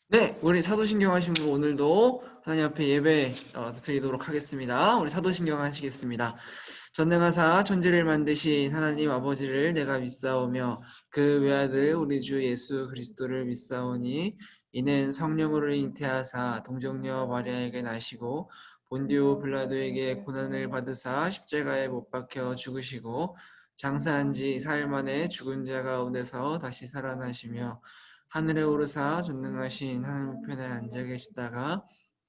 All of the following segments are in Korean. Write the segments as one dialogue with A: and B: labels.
A: 네, 우리 사도신경 하신 분 오늘도 하나님 앞에 예배 드리도록 하겠습니다. 우리 사도신경 하시겠습니다. 전능하사 천지를 만드신 하나님 아버지를 내가 믿사오며 그 외아들 우리 주 예수 그리스도를 믿사오니 이는 성령으로 잉태하사 동정녀 마리아에게 나시고 본디오 빌라도에게 고난을 받으사 십자가에 못 박혀 죽으시고 장사한 지 사흘 만에 죽은 자 가운데서 다시 살아나시며 하늘에 오르사 전능하신 하나님 편에 앉아 계시다가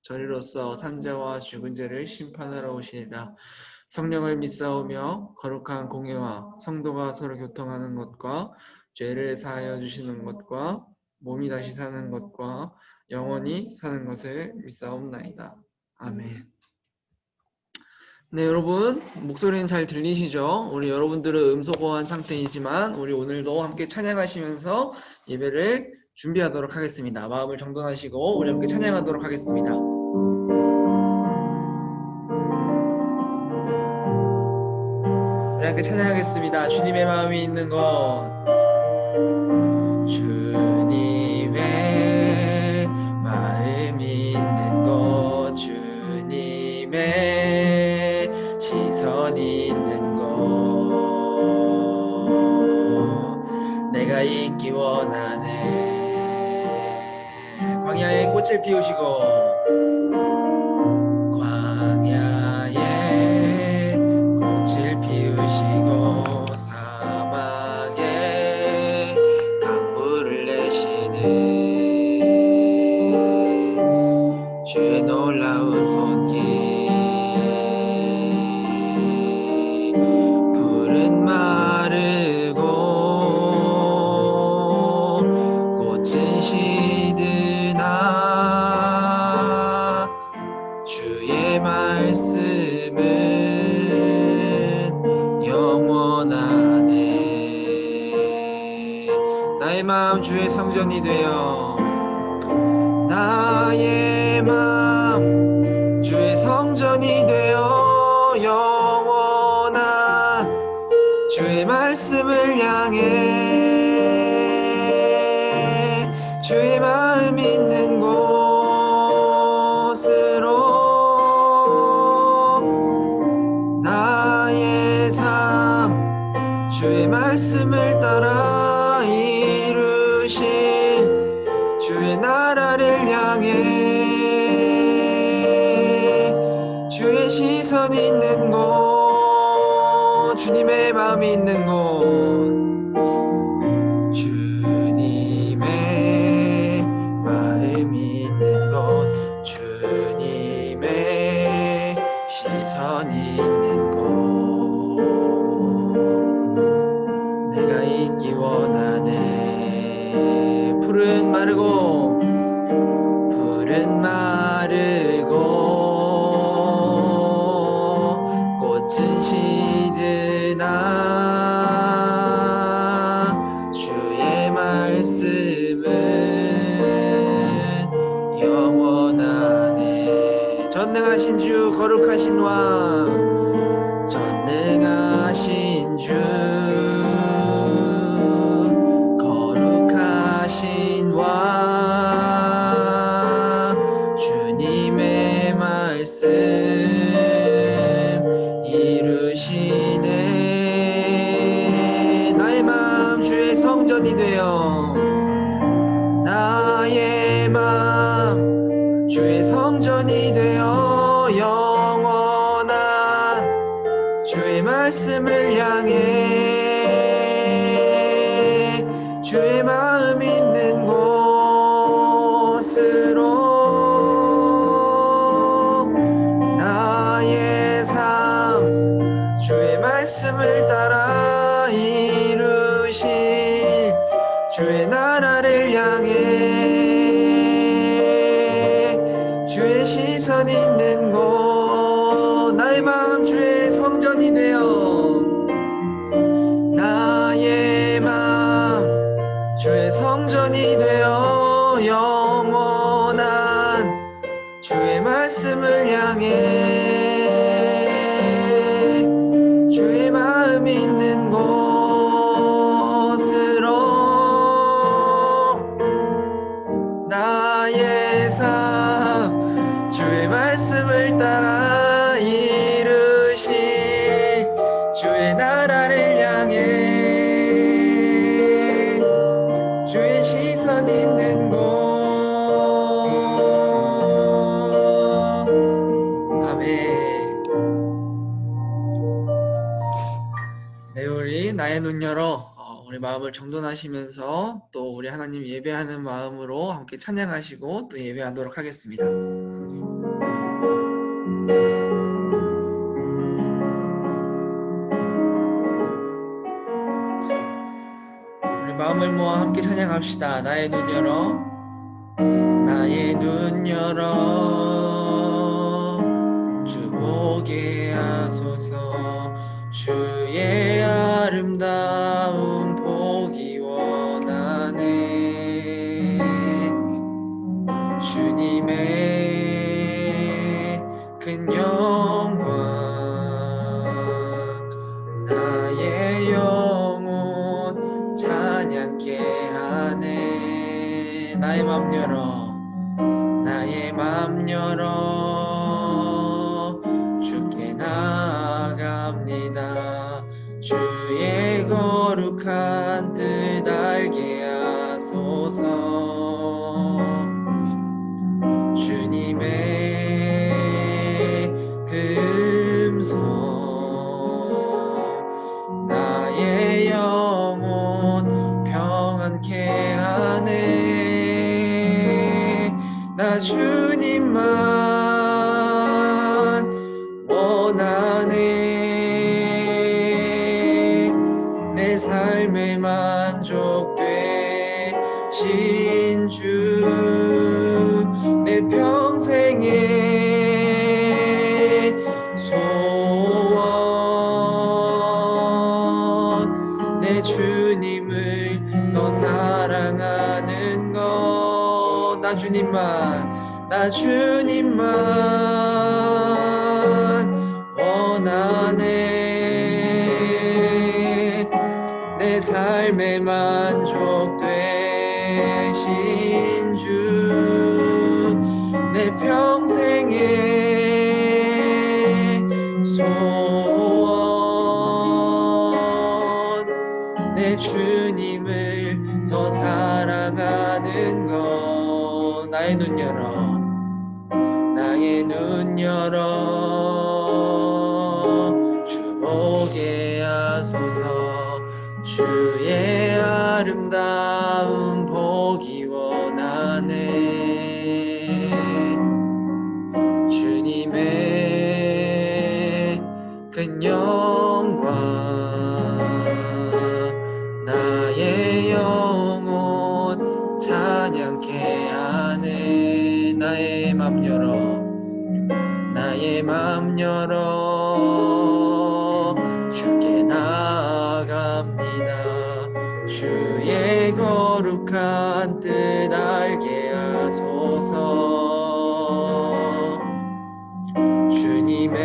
A: 저리로서 산자와 죽은 자를 심판하러 오시리라. 성령을 믿사오며 거룩한 공예와 성도가 서로 교통하는 것과 죄를 사하여 주시는 것과 몸이 다시 사는 것과 영원히 사는 것을 믿사옵나이다. 아멘. 네, 여러분 목소리는 잘 들리시죠? 우리 여러분들은 음소거한 상태이지만 우리 오늘도 함께 찬양하시면서 예배를 준비하도록 하겠습니다. 마음을 정돈하시고 우리 함께 찬양하도록 하겠습니다. 우리 함께 찬양하겠습니다. 주님의 마음이 있는 곳. 주님의 마음이 있는 곳, 주님의 시선이 있는 곳, 내가 있기 원하네. 광야에 꽃을 피우시고 광야에 꽃을 피우시고 사막에 강물을 내시는 주의 놀라운 손길, 풀은 마르고 꽃은 시드나 주의 말씀은 영원하네. 나의 마음 주의 성전이 되어 나의 마음 주의 성전이 되어 영원한 주의 말씀을 향해 주의 마음 있는 곳으로 나의 삶 주의 말씀을 따라 이루신 주의 나라를 향해 주의 시선 있는 곳, 주님의 마음이 있는 곳, 주님의 마음이 있는 곳, 주님의 시선이 있는 곳, 내가 있기 원하네. 푸른 마르고 꽃은 시드나 주의 말씀은 영원하네. 전능하신 주 거룩하신 왕, 전능하신 주 거룩하신 왕, 주님의 말씀 이루시네. 나의 마음 주의 성전이 되어 나의 마음 주의 성전이 되어 영원한 주의 말씀을 향해 주의 마음 있는 곳으로 나의 삶 주의 말씀을 따라 이루실 주의 나라를 향해 주의 시선 있는 곳, 나의 마음 주의 성전이 되어 나의 마음 주의 성전이 되어 영원한 주의 말씀을 향해 주의 마음 있는 곳으로 나의 나를 향해 주의 시선 있는 곳. 아멘. 네, 우리 나의 눈 열어 우리 마음을 정돈하시면서 또 우리 하나님 예배하는 마음으로 함께 찬양하시고 또 예배하도록 하겠습니다. 우리 마음을 모아 함께 찬양합시다. 나의 눈 열어, 나의 눈 열어, 주 보게 하소서. 주의 아름다움 보기 원하네. 주님의 큰 영광 나의 영혼 찬양케 하네. 나의 맘 열어, 나의 맘 열어, 주께 나아갑니다. 주의 거룩한 뜻 알게 하소서. 주님의 그 음성 나의 영혼 평안케 하네. 나 주님만 원하네. 내 삶에 만족되신 주, 내 평생의 소원, 내 주님을 더 사랑하는 것. 나 주님만 원하네. 내 삶에 만족되신 주, 내 평생의 소원, 내 주님을 더 사랑하는 것. 나의 눈 열어, 나의 눈 열어, 주 보게 하소서. 주의 아름다움 보기 원하네. 주님의 큰 영광 나의 영혼 찬양케 하네. 나의 맘 열어, 나의 맘 열어, 주께 나아갑니다. 주의 거룩한 뜻 알게 하소서. 주님의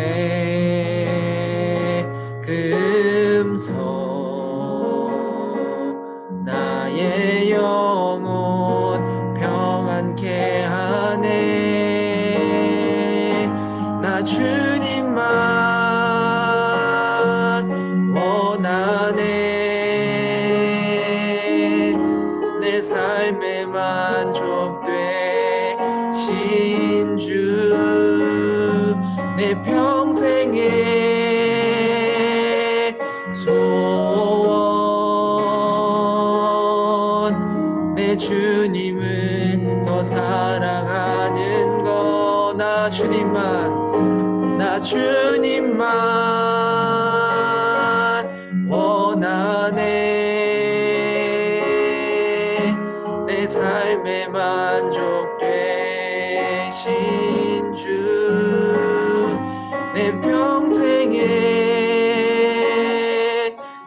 A: 그 음성 나의 영혼 평안케 하네. 나 주님만 원하네. 내 삶에 만족되신 주, 내 평생의 소원, 내 주님을 더 사랑하는 것. 나 주님만 원하네. 내 삶에 만족되신 주, 내 평생의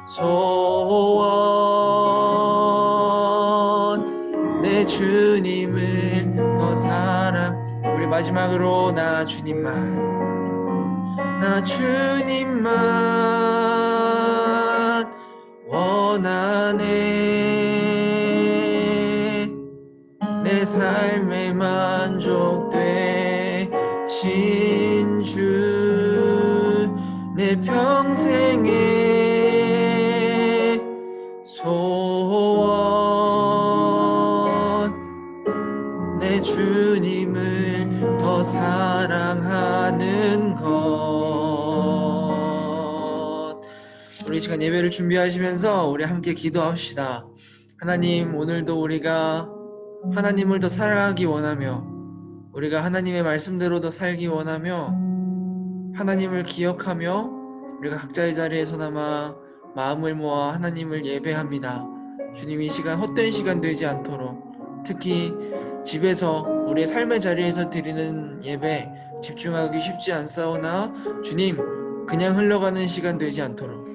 A: 소원, 내 주님을 더 사랑. 우리 마지막으로 나 주님만 원하네. 내 삶에 만족되신 주, 내 평생의 시간 예배를 준비하시면서 우리 함께 기도합시다. 하나님, 오늘도 우리가 하나님을 더 사랑하기 원하며 우리가 하나님의 말씀대로 더 살기 원하며 하나님을 기억하며 우리가 각자의 자리에서나마 마음을 모아 하나님을 예배합니다. 주님, 이 시간 헛된 시간 되지 않도록 특히 집에서 우리의 삶의 자리에서 드리는 예배 집중하기 쉽지 않사오나 주님, 그냥 흘러가는 시간 되지 않도록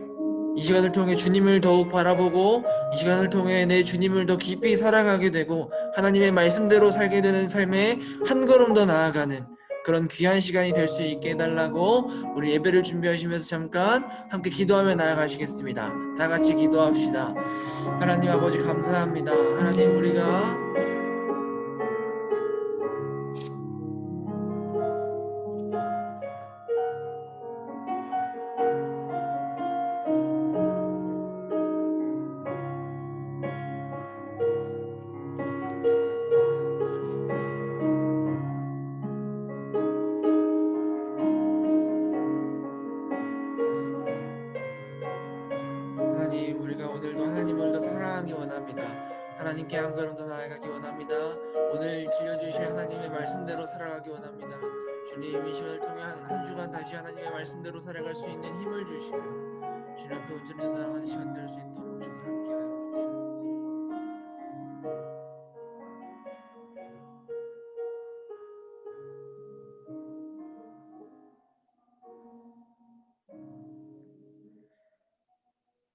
A: 이 시간을 통해 주님을 더욱 바라보고 이 시간을 통해 내 주님을 더 깊이 사랑하게 되고 하나님의 말씀대로 살게 되는 삶에 한 걸음 더 나아가는 그런 귀한 시간이 될 수 있게 해달라고 우리 예배를 준비하시면서 잠깐 함께 기도하며 나아가시겠습니다. 다 같이 기도합시다. 하나님 아버지 감사합니다. 하나님, 우리가 오늘도 하나님을 더 사랑하기 원합니다. 하나님께 한 걸음 더 나아가기 원합니다. 오늘 들려주실 하나님의 말씀대로 살아가기 원합니다. 주님, 이 시간을 통해 한 주간 다시 하나님의 말씀대로 살아갈 수 있는 힘을 주시고 주님 앞에 온전히 나아가는 시간 될 수 있도록 주님 함께하여 주시옵소서.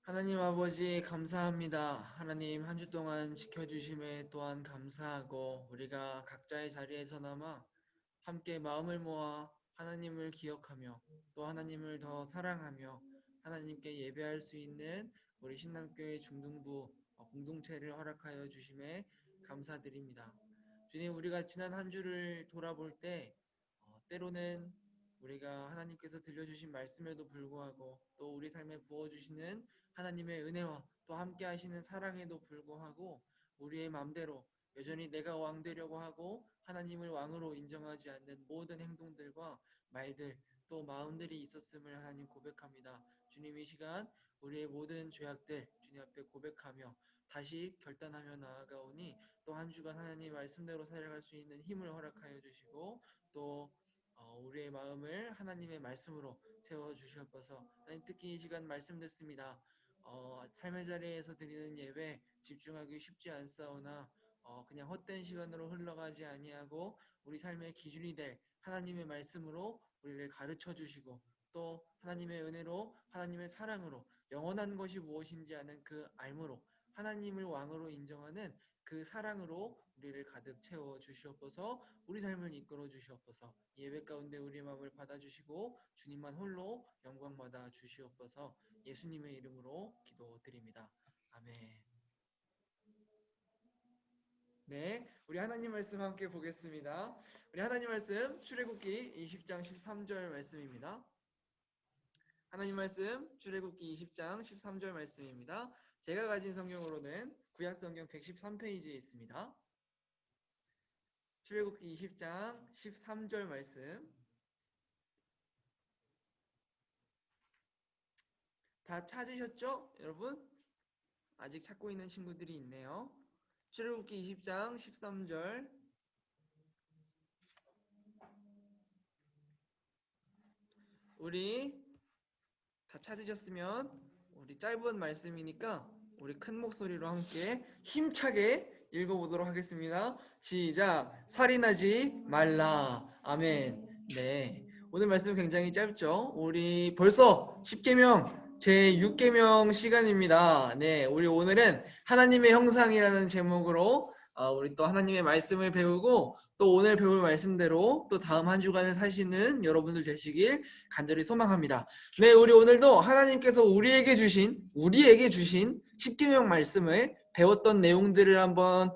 A: 하나님 아버지 감사합니다. 하나님, 한 주 동안 지켜주심에 또한 감사하고 우리가 각자의 자리에서나마 함께 마음을 모아 하나님을 기억하며 또 하나님을 더 사랑하며 하나님께 예배할 수 있는 우리 신남교회 중등부 공동체를 허락하여 주심에 감사드립니다. 주님, 우리가 지난 한 주를 돌아볼 때 때로는 우리가 하나님께서 들려주신 말씀에도 불구하고 또 우리 삶에 부어주시는 하나님의 은혜와 또 함께 하시는 사랑에도 불구하고 우리의 마음대로 여전히 내가 왕 되려고 하고 하나님을 왕으로 인정하지 않는 모든 행동들과 말들 또 마음들이 있었음을 하나님 고백합니다. 주님, 이 시간 우리의 모든 죄악들 주님 앞에 고백하며 다시 결단하며 나아가오니 또 한 주간 하나님 말씀대로 살아갈 수 있는 힘을 허락하여 주시고 또 우리의 마음을 하나님의 말씀으로 채워주시옵소서. 하나님, 특히 이 시간 말씀 듣습니다. 삶의 자리에서 드리는 예배 집중하기 쉽지 않사오나 그냥 헛된 시간으로 흘러가지 아니하고 우리 삶의 기준이 될 하나님의 말씀으로 우리를 가르쳐 주시고 또 하나님의 은혜로 하나님의 사랑으로 영원한 것이 무엇인지 아는 그 알므로 하나님을 왕으로 인정하는 그 사랑으로 우리를 가득 채워 주시옵소서. 우리 삶을 이끌어 주시옵소서. 예배 가운데 우리의 마음을 받아주시고 주님만 홀로 영광 받아 주시옵소서. 예수님의 이름으로 기도드립니다. 아멘. 네, 우리 하나님 말씀 함께 보겠습니다. 우리 하나님 말씀 출애굽기 20장 13절 말씀입니다. 하나님 말씀 출애굽기 20장 13절 말씀입니다. 제가 가진 성경으로는 구약 성경 113페이지에 있습니다. 출애굽기 20장 13절 말씀. 다 찾으셨죠? 여러분? 아직 찾고 있는 친구들이 있네요. 출애굽기 20장 13절. 우리 다 찾으셨으면 우리 짧은 말씀이니까 우리 큰 목소리로 함께 힘차게 읽어보도록 하겠습니다. 시작. 살인하지 말라. 아멘. 네. 오늘 말씀 굉장히 짧죠? 우리 벌써 10계명 제6계명 시간입니다. 네. 우리 오늘은 하나님의 형상이라는 제목으로 우리 또 하나님의 말씀을 배우고 또 오늘 배울 말씀대로 또 다음 한 주간을 사시는 여러분들 되시길 간절히 소망합니다. 네, 우리 오늘도 하나님께서 우리에게 주신 10계명 말씀을 배웠던 내용들을 한번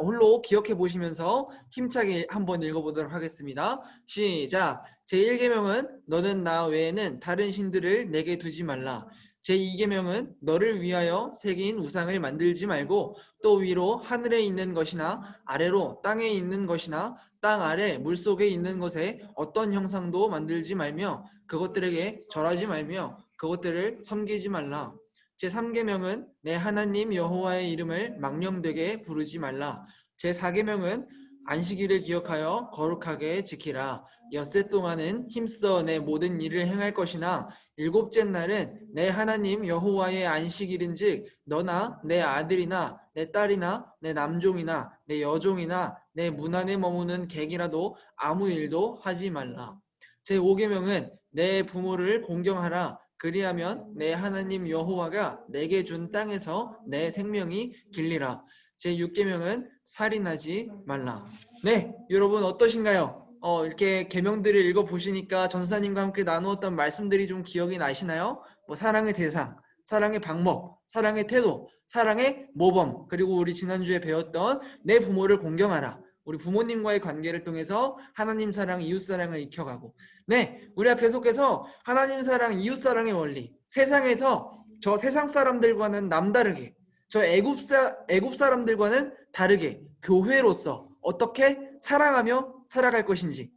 A: 홀로 기억해 보시면서 힘차게 한번 읽어보도록 하겠습니다. 시작. 제1계명은 너는 나 외에는 다른 신들을 내게 두지 말라. 제2계명은 너를 위하여 새긴 우상을 만들지 말고 또 위로 하늘에 있는 것이나 아래로 땅에 있는 것이나 땅 아래 물속에 있는 것에 어떤 형상도 만들지 말며 그것들에게 절하지 말며 그것들을 섬기지 말라. 제3계명은 내 하나님 여호와의 이름을 망령되게 부르지 말라. 제4계명은 안식일을 기억하여 거룩하게 지키라. 엿새 동안은 힘써 내 모든 일을 행할 것이나 일곱째 날은 내 하나님 여호와의 안식일인즉 너나 내 아들이나 내 딸이나 내 남종이나 내 여종이나 내 문 안에 머무는 객이라도 아무 일도 하지 말라. 제5계명은 내 부모를 공경하라. 그리하면 내 하나님 여호와가 내게 준 땅에서 내 생명이 길리라. 제6계명은 살인하지 말라. 네, 여러분 어떠신가요? 이렇게 계명들을 읽어보시니까 전사님과 함께 나누었던 말씀들이 좀 기억이 나시나요? 뭐 사랑의 대상, 사랑의 방법, 사랑의 태도, 사랑의 모범, 그리고 우리 지난주에 배웠던 내 부모를 공경하라. 우리 부모님과의 관계를 통해서 하나님 사랑, 이웃 사랑을 익혀가고, 네, 우리가 계속해서 하나님 사랑, 이웃 사랑의 원리, 세상에서 저 세상 사람들과는 남다르게, 저 애굽 사람들과는 다르게 교회로서 어떻게 사랑하며 살아갈 것인지,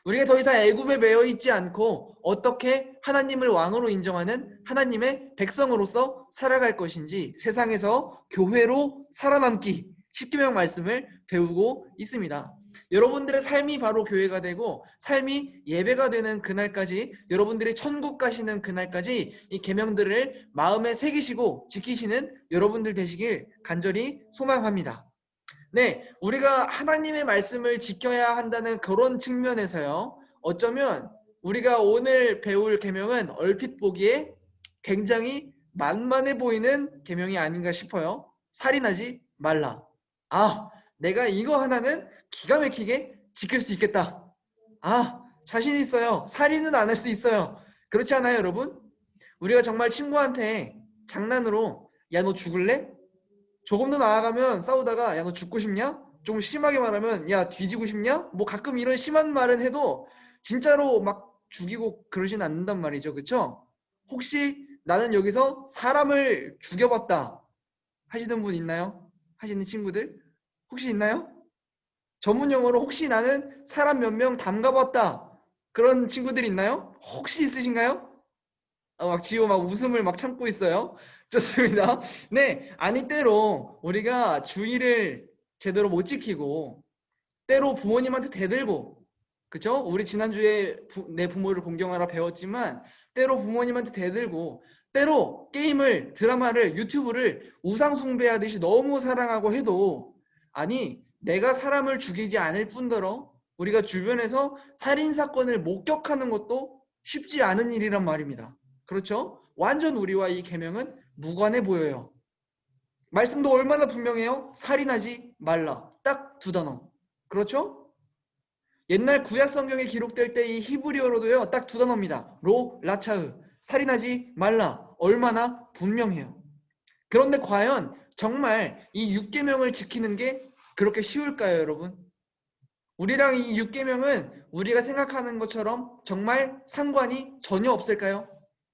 A: 우리가 더 이상 애굽에 매여 있지 않고 어떻게 하나님을 왕으로 인정하는 하나님의 백성으로서 살아갈 것인지 세상에서 교회로 살아남기 10계명 말씀을 배우고 있습니다. 여러분들의 삶이 바로 교회가 되고 삶이 예배가 되는 그날까지, 여러분들이 천국 가시는 그날까지 이 계명들을 마음에 새기시고 지키시는 여러분들 되시길 간절히 소망합니다. 네, 우리가 하나님의 말씀을 지켜야 한다는 그런 측면에서요. 어쩌면 우리가 오늘 배울 계명은 얼핏 보기에 굉장히 만만해 보이는 계명이 아닌가 싶어요. 살인하지 말라. 아, 내가 이거 하나는 기가 막히게 지킬 수 있겠다. 아, 자신 있어요. 살인은 안 할 수 있어요. 그렇지 않아요, 여러분? 우리가 정말 친구한테 장난으로 야, 너 죽을래? 조금 더 나아가면 싸우다가 야, 너 죽고 싶냐? 좀 심하게 말하면 야, 뒤지고 싶냐? 뭐 가끔 이런 심한 말은 해도 진짜로 막 죽이고 그러진 않는단 말이죠. 그쵸? 혹시 나는 여기서 사람을 죽여봤다 하시는 분 있나요? 하시는 친구들? 혹시 있나요? 전문 용어로 혹시 나는 사람 몇 명 담가봤다 그런 친구들 있나요? 혹시 있으신가요? 막 지호 막 웃음을 막 참고 있어요. 좋습니다. 네, 아니 때로 우리가 주의를 제대로 못 지키고 때로 부모님한테 대들고, 그죠? 우리 지난주에 내 부모를 공경하라 배웠지만 때로 부모님한테 대들고, 때로 게임을, 드라마를, 유튜브를 우상 숭배하듯이 너무 사랑하고 해도, 아니 내가 사람을 죽이지 않을 뿐더러 우리가 주변에서 살인 사건을 목격하는 것도 쉽지 않은 일이란 말입니다. 그렇죠? 완전 우리와 이 계명은 무관해 보여요. 말씀도 얼마나 분명해요? 살인하지 말라. 딱 두 단어. 그렇죠? 옛날 구약 성경에 기록될 때 이 히브리어로도요. 딱 두 단어입니다. 로, 라차흐. 살인하지 말라. 얼마나 분명해요. 그런데 과연 정말 이 6계명을 지키는 게 그렇게 쉬울까요, 여러분? 우리랑 이 6계명은 우리가 생각하는 것처럼 정말 상관이 전혀 없을까요?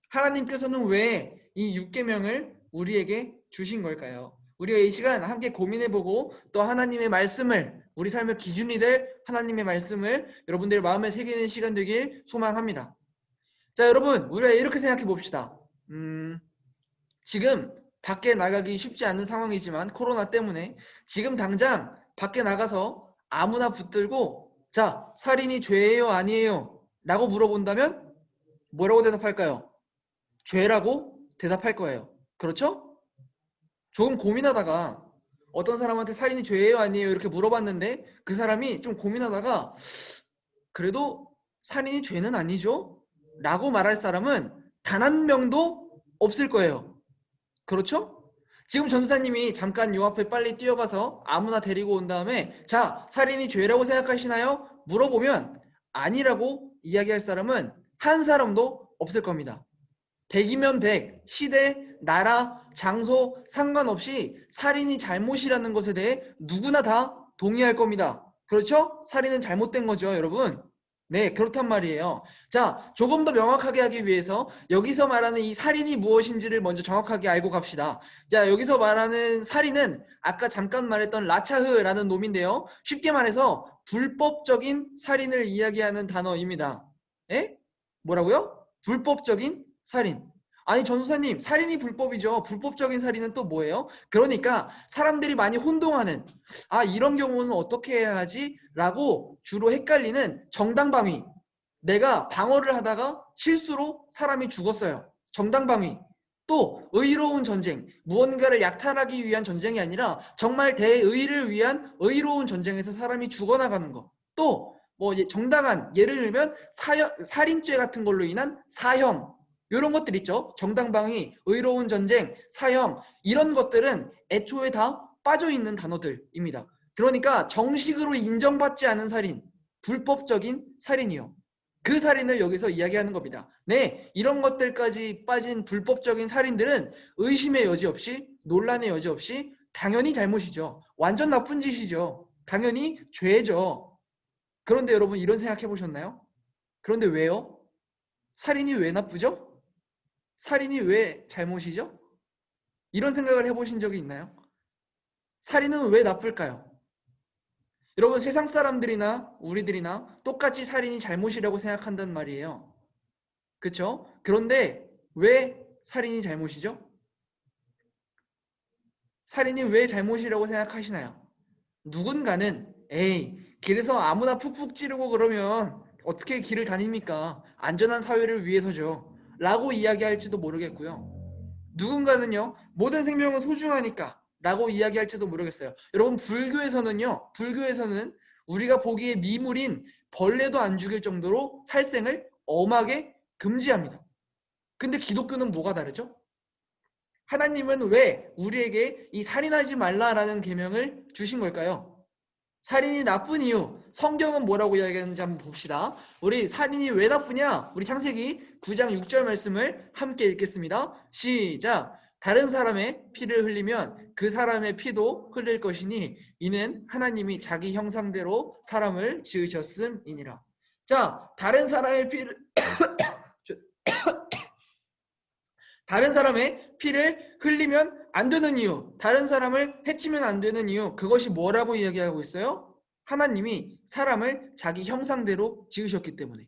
A: 하나님께서는 왜 이 6계명을 우리에게 주신 걸까요? 우리가 이 시간 함께 고민해보고 또 하나님의 말씀을, 우리 삶의 기준이 될 하나님의 말씀을 여러분들의 마음에 새기는 시간 되길 소망합니다. 자, 여러분, 우리가 이렇게 생각해 봅시다. 지금 밖에 나가기 쉽지 않은 상황이지만 코로나 때문에 지금 당장 밖에 나가서 아무나 붙들고 자, 살인이 죄예요, 아니에요? 라고 물어본다면 뭐라고 대답할까요? 죄라고 대답할 거예요. 그렇죠? 조금 고민하다가 어떤 사람한테 살인이 죄예요, 아니에요? 이렇게 물어봤는데 그 사람이 좀 고민하다가 그래도 살인이 죄는 아니죠? 라고 말할 사람은 단 한 명도 없을 거예요. 그렇죠? 지금 전도사님이 잠깐 요 앞에 빨리 뛰어가서 아무나 데리고 온 다음에 자, 살인이 죄라고 생각하시나요? 물어보면 아니라고 이야기할 사람은 한 사람도 없을 겁니다. 100이면 100, 시대, 나라, 장소 상관없이 살인이 잘못이라는 것에 대해 누구나 다 동의할 겁니다. 그렇죠? 살인은 잘못된 거죠, 여러분. 네, 그렇단 말이에요. 자, 조금 더 명확하게 하기 위해서 여기서 말하는 이 살인이 무엇인지를 먼저 정확하게 알고 갑시다. 자, 여기서 말하는 살인은 아까 잠깐 말했던 라차흐라는 놈인데요. 쉽게 말해서 불법적인 살인을 이야기하는 단어입니다. 에? 뭐라고요? 불법적인 살인. 아니 전수사님, 살인이 불법이죠. 불법적인 살인은 또 뭐예요? 그러니까 사람들이 많이 혼동하는, 아 이런 경우는 어떻게 해야 하지? 라고 주로 헷갈리는 정당방위. 내가 방어를 하다가 실수로 사람이 죽었어요. 정당방위. 또 의로운 전쟁. 무언가를 약탈하기 위한 전쟁이 아니라 정말 대의를 위한 의로운 전쟁에서 사람이 죽어나가는 거. 또 뭐 정당한, 예를 들면 살인죄 같은 걸로 인한 사형, 이런 것들 있죠. 정당방위, 의로운 전쟁, 사형, 이런 것들은 애초에 다 빠져있는 단어들입니다. 그러니까 정식으로 인정받지 않은 살인, 불법적인 살인이요. 그 살인을 여기서 이야기하는 겁니다. 네, 이런 것들까지 빠진 불법적인 살인들은 의심의 여지 없이, 논란의 여지 없이 당연히 잘못이죠. 완전 나쁜 짓이죠. 당연히 죄죠. 그런데 여러분 이런 생각 해보셨나요? 그런데 왜요? 살인이 왜 나쁘죠? 살인이 왜 잘못이죠? 이런 생각을 해보신 적이 있나요? 살인은 왜 나쁠까요? 여러분 세상 사람들이나 우리들이나 똑같이 살인이 잘못이라고 생각한단 말이에요. 그렇죠? 그런데 왜 살인이 잘못이죠? 살인이 왜 잘못이라고 생각하시나요? 누군가는 에이 길에서 아무나 푹푹 찌르고 그러면 어떻게 길을 다닙니까? 안전한 사회를 위해서죠. 라고 이야기할지도 모르겠고요. 누군가는요, 모든 생명은 소중하니까 라고 이야기할지도 모르겠어요. 여러분, 불교에서는 우리가 보기에 미물인 벌레도 안 죽일 정도로 살생을 엄하게 금지합니다. 근데 기독교는 뭐가 다르죠? 하나님은 왜 우리에게 이 살인하지 말라라는 계명을 주신 걸까요? 살인이 나쁜 이유, 성경은 뭐라고 이야기하는지 한번 봅시다. 우리 살인이 왜 나쁘냐? 우리 창세기 9장 6절 말씀을 함께 읽겠습니다. 시작! 다른 사람의 피를 흘리면 그 사람의 피도 흘릴 것이니 이는 하나님이 자기 형상대로 사람을 지으셨음이니라. 자, 다른 사람의 피를 흘리면 안 되는 이유, 다른 사람을 해치면 안 되는 이유, 그것이 뭐라고 이야기하고 있어요? 하나님이 사람을 자기 형상대로 지으셨기 때문에.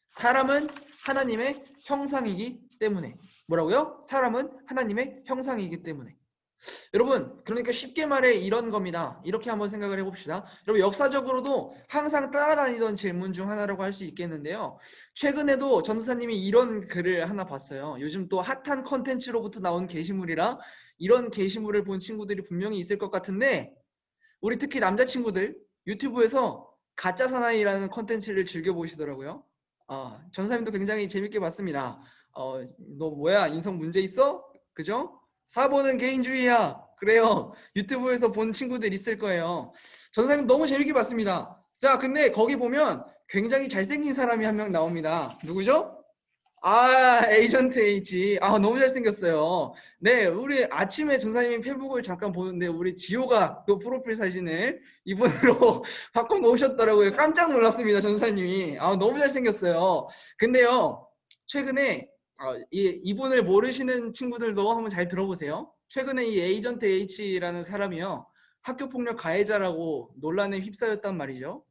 A: 사람은 하나님의 형상이기 때문에. 뭐라고요? 사람은 하나님의 형상이기 때문에. 여러분, 그러니까 쉽게 말해 이런 겁니다. 이렇게 한번 생각을 해봅시다. 여러분, 역사적으로도 항상 따라다니던 질문 중 하나라고 할 수 있겠는데요. 최근에도 전도사님이 이런 글을 하나 봤어요. 요즘 또 핫한 컨텐츠로부터 나온 게시물이라 이런 게시물을 본 친구들이 분명히 있을 것 같은데, 우리 특히 남자친구들 유튜브에서 가짜 사나이라는 컨텐츠를 즐겨보시더라고요. 전도사님도 굉장히 재밌게 봤습니다. 너 뭐야? 인성 문제 있어? 그죠? 사보는 개인주의야. 그래요. 유튜브에서 본 친구들 있을 거예요. 전사님 너무 재밌게 봤습니다. 자, 근데 거기 보면 굉장히 잘생긴 사람이 한 명 나옵니다. 누구죠? 에이전트 H. 너무 잘생겼어요. 네, 우리 아침에 전사님이 페북을 잠깐 보는데 우리 지호가 또 프로필 사진을 이분으로 바꿔놓으셨더라고요. 깜짝 놀랐습니다, 전사님이. 너무 잘생겼어요. 근데요, 최근에 이분을 모르시는 친구들도 한번 잘 들어보세요. 최근에 이 에이전트 H라는 사람이요, 학교폭력 가해자라고 논란에 휩싸였단 말이죠.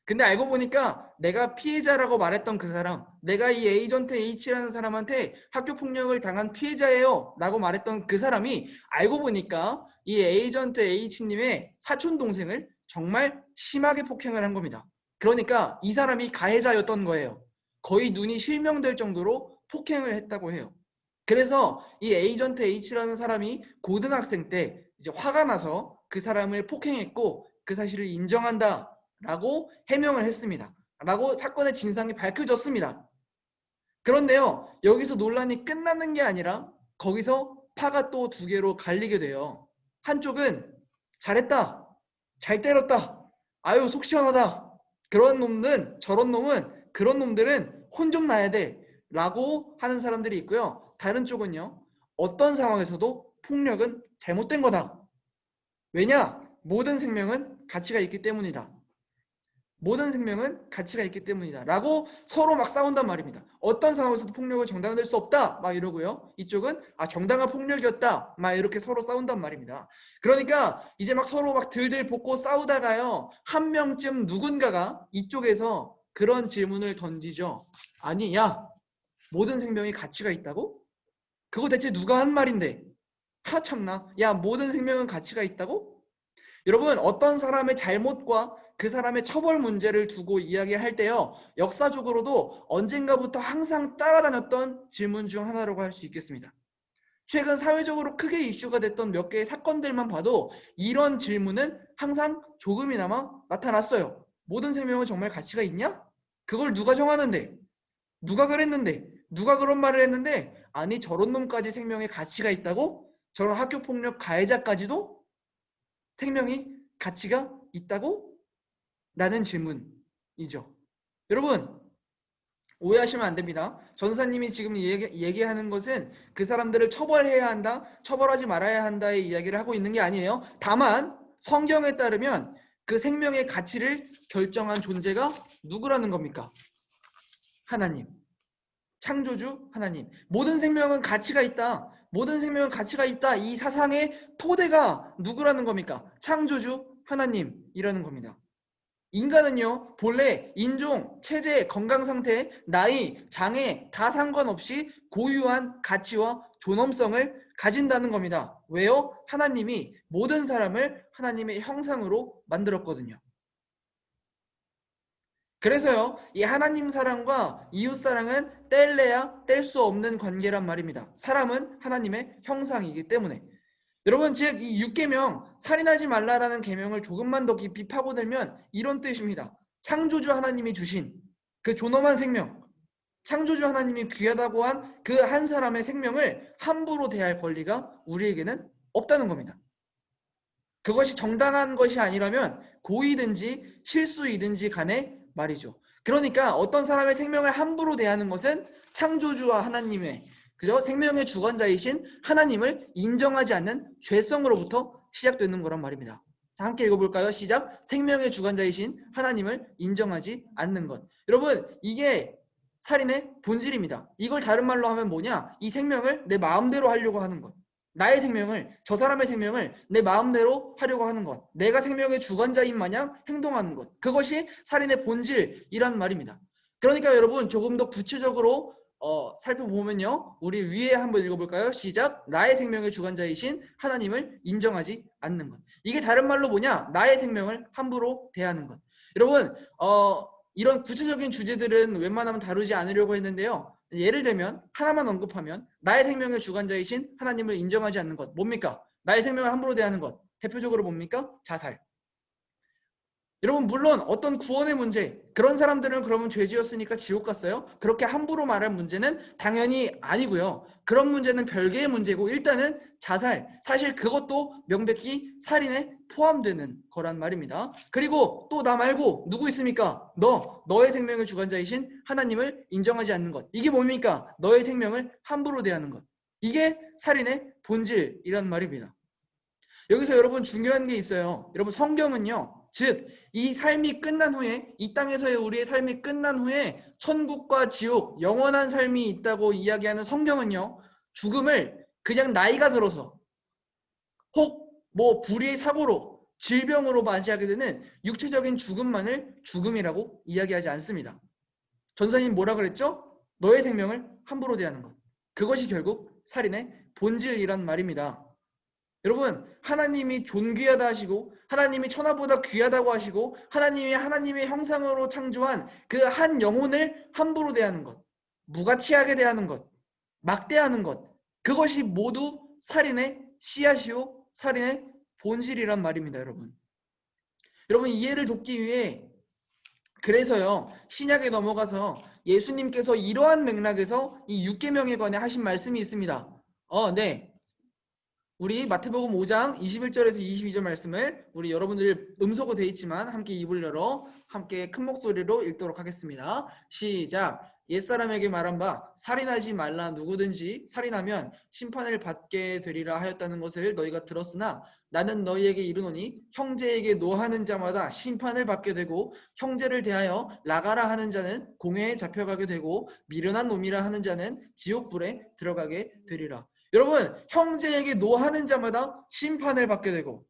A: 근데 알고 보니까 내가 피해자라고 말했던 그 사람, 내가 이 에이전트 H라는 사람한테 학교폭력을 당한 피해자예요 라고 말했던 그 사람이 알고 보니까 이 에이전트 H님의 사촌동생을 정말 심하게 폭행을 한 겁니다. 그러니까 이 사람이 가해자였던 거예요. 거의 눈이 실명될 정도로 폭행을 했다고 해요. 그래서 이 에이전트 H라는 사람이 고등학생 때 이제 화가 나서 그 사람을 폭행했고 그 사실을 인정한다 라고 해명을 했습니다. 라고 사건의 진상이 밝혀졌습니다. 그런데요, 여기서 논란이 끝나는 게 아니라 거기서 파가 또 두 개로 갈리게 돼요. 한쪽은 잘했다, 잘 때렸다, 아유 속 시원하다, 저런 놈은, 그런 놈들은 혼 좀 나야 돼 라고 하는 사람들이 있고요. 다른 쪽은요, 어떤 상황에서도 폭력은 잘못된 거다. 왜냐? 모든 생명은 가치가 있기 때문이다. 모든 생명은 가치가 있기 때문이다 라고 서로 막 싸운단 말입니다. 어떤 상황에서도 폭력을 정당화될 수 없다 막 이러고요, 이쪽은 정당한 폭력이었다 막 이렇게 서로 싸운단 말입니다. 그러니까 이제 막 서로 막 들들 볶고 싸우다가요, 한 명쯤 누군가가 이쪽에서 그런 질문을 던지죠. 아니 야, 모든 생명이 가치가 있다고? 그거 대체 누가 한 말인데? 하 참나. 야, 모든 생명은 가치가 있다고? 여러분, 어떤 사람의 잘못과 그 사람의 처벌 문제를 두고 이야기할 때요, 역사적으로도 언젠가부터 항상 따라다녔던 질문 중 하나라고 할 수 있겠습니다. 최근 사회적으로 크게 이슈가 됐던 몇 개의 사건들만 봐도 이런 질문은 항상 조금이나마 나타났어요. 모든 생명은 정말 가치가 있냐? 그걸 누가 정하는데? 누가 그랬는데? 누가 그런 말을 했는데? 아니, 저런 놈까지 생명에 가치가 있다고? 저런 학교폭력 가해자까지도 생명이 가치가 있다고? 라는 질문이죠. 여러분, 오해하시면 안 됩니다. 전사님이 지금 얘기하는 것은 그 사람들을 처벌해야 한다, 처벌하지 말아야 한다의 이야기를 하고 있는 게 아니에요. 다만 성경에 따르면 그 생명의 가치를 결정한 존재가 누구라는 겁니까? 하나님. 창조주 하나님. 모든 생명은 가치가 있다. 모든 생명은 가치가 있다. 이 사상의 토대가 누구라는 겁니까? 창조주 하나님이라는 겁니다. 인간은요, 본래 인종, 체제, 건강 상태, 나이, 장애 다 상관없이 고유한 가치와 존엄성을 가진다는 겁니다. 왜요? 하나님이 모든 사람을 하나님의 형상으로 만들었거든요. 그래서요, 이 하나님 사랑과 이웃 사랑은 뗄래야 뗄 수 없는 관계란 말입니다. 사람은 하나님의 형상이기 때문에. 여러분, 즉 이 6계명 살인하지 말라라는 계명을 조금만 더 깊이 파고들면 이런 뜻입니다. 창조주 하나님이 주신 그 존엄한 생명, 창조주 하나님이 귀하다고 한 그 한 사람의 생명을 함부로 대할 권리가 우리에게는 없다는 겁니다. 그것이 정당한 것이 아니라면 고의든지 실수이든지 간에 말이죠. 그러니까 어떤 사람의 생명을 함부로 대하는 것은 창조주와 하나님의 그죠? 생명의 주관자이신 하나님을 인정하지 않는 죄성으로부터 시작되는 거란 말입니다. 함께 읽어볼까요? 시작. 생명의 주관자이신 하나님을 인정하지 않는 것. 여러분, 이게 살인의 본질입니다. 이걸 다른 말로 하면 뭐냐? 이 생명을 내 마음대로 하려고 하는 것. 나의 생명을, 저 사람의 생명을 내 마음대로 하려고 하는 것. 내가 생명의 주관자인 마냥 행동하는 것. 그것이 살인의 본질이란 말입니다. 그러니까 여러분, 조금 더 구체적으로 살펴보면요. 우리 위에 한번 읽어볼까요? 시작. 나의 생명의 주관자이신 하나님을 인정하지 않는 것. 이게 다른 말로 뭐냐? 나의 생명을 함부로 대하는 것. 여러분, 이런 구체적인 주제들은 웬만하면 다루지 않으려고 했는데요. 예를 들면 하나만 언급하면 나의 생명의 주관자이신 하나님을 인정하지 않는 것. 뭡니까? 나의 생명을 함부로 대하는 것. 대표적으로 뭡니까? 자살. 여러분, 물론 어떤 구원의 문제, 그런 사람들은 그러면 죄 지었으니까 지옥 갔어요? 그렇게 함부로 말할 문제는 당연히 아니고요. 그런 문제는 별개의 문제고, 일단은 자살, 사실 그것도 명백히 살인에 포함되는 거란 말입니다. 그리고 또 나 말고 누구 있습니까? 너의 생명의 주관자이신 하나님을 인정하지 않는 것. 이게 뭡니까? 너의 생명을 함부로 대하는 것. 이게 살인의 본질이란 말입니다. 여기서 여러분 중요한 게 있어요. 여러분, 성경은요, 즉 이 삶이 끝난 후에, 이 땅에서의 우리의 삶이 끝난 후에 천국과 지옥, 영원한 삶이 있다고 이야기하는 성경은요, 죽음을 그냥 나이가 들어서 혹 뭐 불의의 사고로, 질병으로 맞이하게 되는 육체적인 죽음만을 죽음이라고 이야기하지 않습니다. 전사님 뭐라 그랬죠? 너의 생명을 함부로 대하는 것. 그것이 결국 살인의 본질이란 말입니다. 여러분, 하나님이 존귀하다 하시고 하나님이 천하보다 귀하다고 하시고 하나님이 하나님의 형상으로 창조한 그 한 영혼을 함부로 대하는 것, 무가치하게 대하는 것, 막대하는 것, 그것이 모두 살인의 씨앗이요 살인의 본질이란 말입니다. 여러분 이해를 돕기 위해 그래서요, 신약에 넘어가서 예수님께서 이러한 맥락에서 이 육계명에 관해 하신 말씀이 있습니다. 네. 우리 마태복음 5장 21절에서 22절 말씀을 우리 여러분들 음소거 되어 있지만 함께 입을 열어 함께 큰 목소리로 읽도록 하겠습니다. 시작. 옛사람에게 말한 바 살인하지 말라. 누구든지 살인하면 심판을 받게 되리라 하였다는 것을 너희가 들었으나 나는 너희에게 이르노니 형제에게 노하는 자마다 심판을 받게 되고 형제를 대하여 나가라 하는 자는 공회에 잡혀가게 되고 미련한 놈이라 하는 자는 지옥불에 들어가게 되리라. 여러분, 형제에게 노하는 자마다 심판을 받게 되고